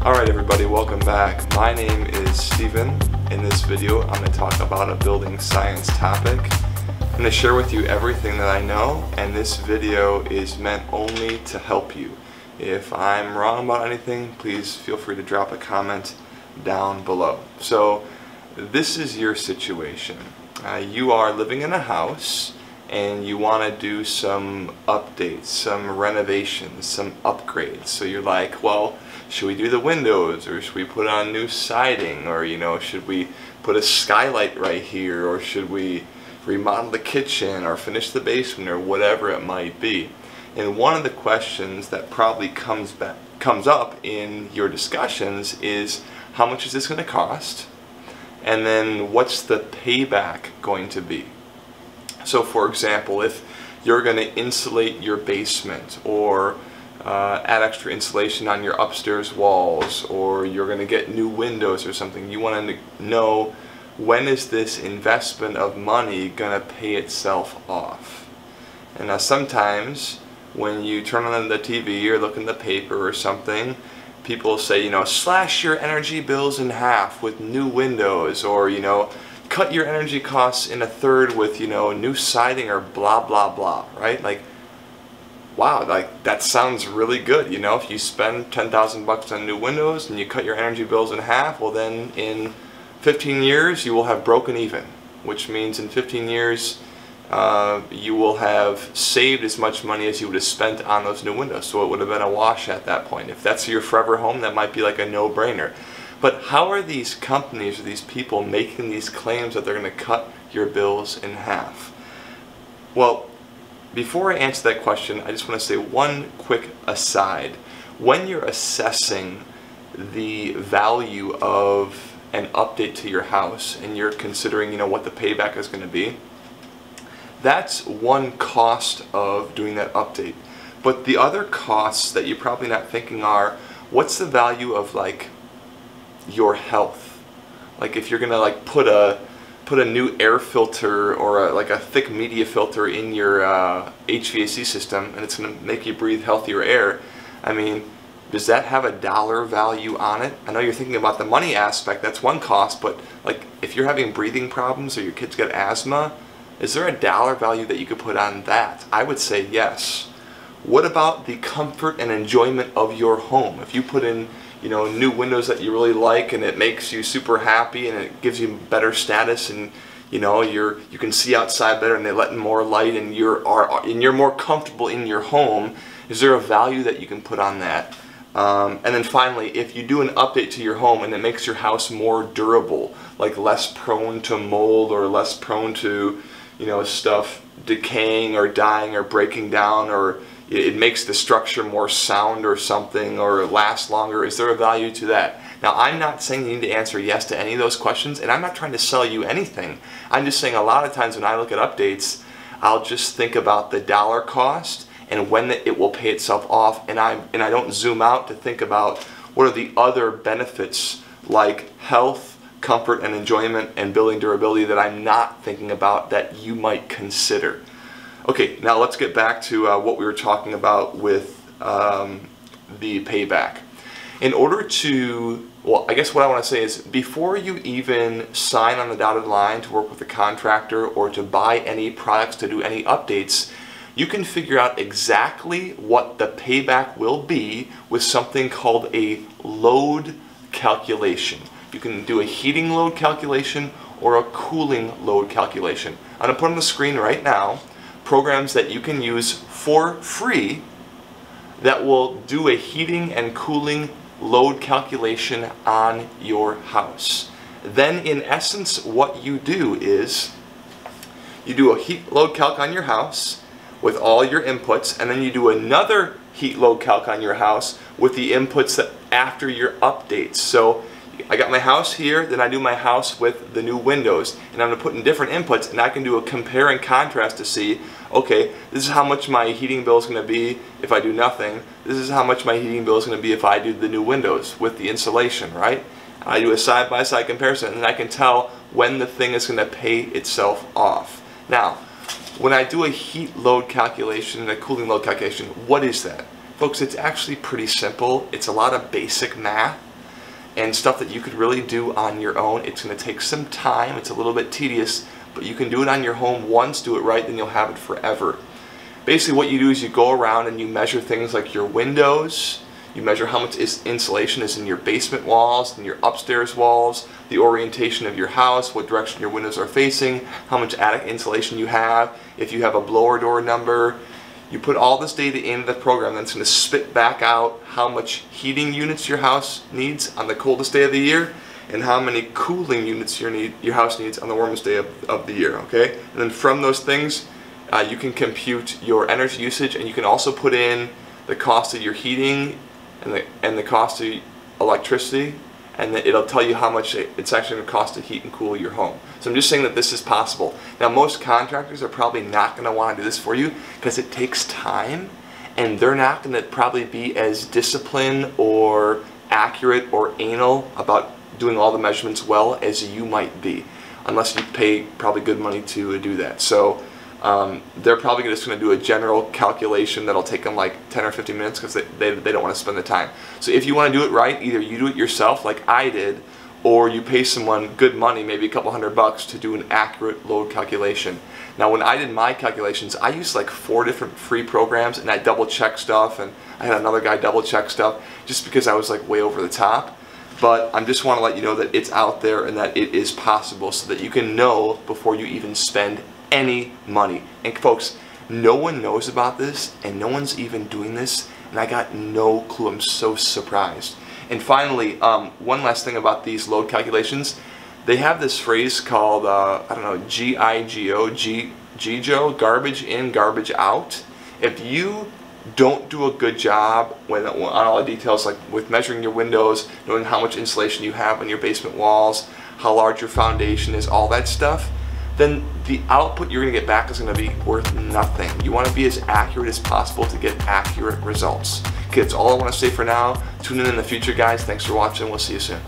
Alright everybody, welcome back. My name is Steven. In this video I'm going to talk about a building science topic. I'm going to share with you everything that I know, and this video is meant only to help you. If I'm wrong about anything, please feel free to drop a comment down below. So this is your situation. You are living in a house and you want to do some updates, some renovations, some upgrades. So you're like, well, should we do the windows, or should we put on new siding, or should we put a skylight right here, or should we remodel the kitchen or finish the basement, or whatever it might be. And one of the questions that probably comes up in your discussions is, how much is this going to cost? And then what's the payback going to be? So for example, if you're going to insulate your basement, or add extra insulation on your upstairs walls, or you're going to get new windows or something, you want to know, when is this investment of money going to pay itself off? And now sometimes when you turn on the TV or look in the paper or something, people say, slash your energy bills in half with new windows, or cut your energy costs in a third with new siding, or blah blah blah, right? Like, wow, like that sounds really good. If you spend 10,000 bucks on new windows and you cut your energy bills in half, well then in 15 years you will have broken even, which means in 15 years you will have saved as much money as you would have spent on those new windows. So it would have been a wash at that point. If that's your forever home, that might be like a no-brainer. But how are these companies or these people making these claims that they're going to cut your bills in half? Well, before I answer that question, I just want to say one quick aside. When you're assessing the value of an update to your house and you're considering, what the payback is going to be, that's one cost of doing that update. But the other costs that you're probably not thinking are, what's the value of like your health? Like if you're gonna like put a new air filter, or like a thick media filter in your HVAC system, and it's gonna make you breathe healthier air, I mean, does that have a dollar value on it? I know you're thinking about the money aspect, that's one cost, but like if you're having breathing problems or your kids get asthma, is there a dollar value that you could put on that? I would say yes. What about the comfort and enjoyment of your home? If you put in new windows that you really like, and it makes you super happy, and it gives you better status, and you can see outside better, and they let in more light, and you're more comfortable in your home, is there a value that you can put on that? And then finally, if you do an update to your home and it makes your house more durable, like less prone to mold, or less prone to stuff decaying or dying or breaking down, or it makes the structure more sound or something, or last longer, is there a value to that? Now, I'm not saying you need to answer yes to any of those questions, and I'm not trying to sell you anything. I'm just saying a lot of times when I look at updates, I'll just think about the dollar cost and when it will pay itself off, and I don't zoom out to think about what are the other benefits like health, comfort and enjoyment, and building durability that I'm not thinking about that you might consider. Okay, now let's get back to what we were talking about with the payback. In order to, well, I guess what I want to say is, before you even sign on the dotted line to work with a contractor or to buy any products, to do any updates, you can figure out exactly what the payback will be with something called a load calculation. You can do a heating load calculation or a cooling load calculation. I'm going to put on the screen right now programs that you can use for free that will do a heating and cooling load calculation on your house. Then in essence what you do is you do a heat load calc on your house with all your inputs, and then you do another heat load calc on your house with the inputs that after your updates. So I got my house here, then I do my house with the new windows, and I'm going to put in different inputs, and I can do a compare and contrast to see, okay, this is how much my heating bill is going to be if I do nothing. This is how much my heating bill is going to be if I do the new windows with the insulation, right? I do a side-by-side comparison, and I can tell when the thing is going to pay itself off. Now, when I do a heat load calculation and a cooling load calculation, what is that? Folks, it's actually pretty simple. It's a lot of basic math. and stuff that you could really do on your own. It's going to take some time, it's a little bit tedious, but you can do it on your home once, do it right, then you'll have it forever. Basically what you do is you go around and you measure things like your windows, you measure how much insulation is in your basement walls and your upstairs walls, the orientation of your house, what direction your windows are facing, how much attic insulation you have, if you have a blower door number. You put all this data into the program, then it's going to spit back out how much heating units your house needs on the coldest day of the year and how many cooling units your house needs on the warmest day of the year, okay? And then from those things, you can compute your energy usage, and you can also put in the cost of your heating and the cost of electricity, and then it'll tell you how much it's actually going to cost to heat and cool your home. So I'm just saying that this is possible. Now most contractors are probably not going to want to do this for you because it takes time, and they're not going to probably be as disciplined or accurate or anal about doing all the measurements well as you might be, unless you pay probably good money to do that. So they're probably just going to do a general calculation that'll take them like 10 or 15 minutes because they don't want to spend the time. So if you want to do it right, either you do it yourself like I did, or you pay someone good money, maybe a couple $100 to do an accurate load calculation. Now when I did my calculations, I used like 4 different free programs, and I double check stuff, and I had another guy double check stuff just because I was like way over the top. But I just want to let you know that it's out there and that it is possible, so that you can know before you even spend any money. And folks, no one knows about this, and no one's even doing this, and I got no clue. I'm so surprised. And finally, one last thing about these load calculations. They have this phrase called, I don't know, GIGO, garbage in, garbage out. If you don't do a good job on all the details, like with measuring your windows, knowing how much insulation you have on your basement walls, how large your foundation is, all that stuff, then the output you're going to get back is going to be worth nothing. You want to be as accurate as possible to get accurate results. Okay, that's all I want to say for now. Tune in the future, guys. Thanks for watching. We'll see you soon.